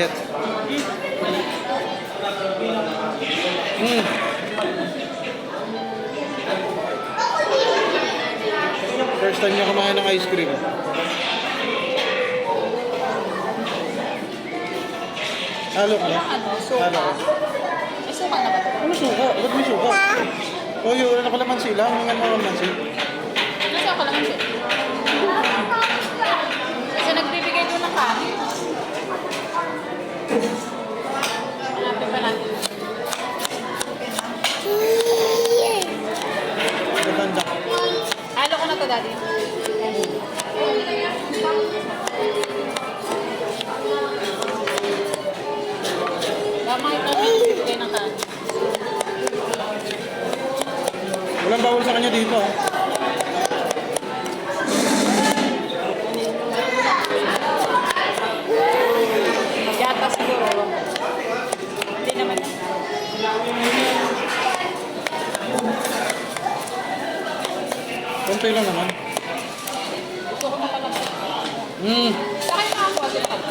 budget. Mm. First time niya kumain ng ice cream. Halo ka? Ano? Suka? Halo ka? May suka na ba ito? Ano suka? Ba't may suka? Oh, yun. Ano kalamansi lang? Mga kalamansi. Nasa ako lang siya. Kasi nagbibigay doon ng kanin. Hanapin pa natin. Maganda. Halo ko na to, Daddy. Tama ito nagbibigay ng kanin. Walang bawal sa kanya dito. Ah. Yata siguro. Hindi naman. Konti lang naman. Gusto ko na pala. Mm. Sa akin nakakuha din ako.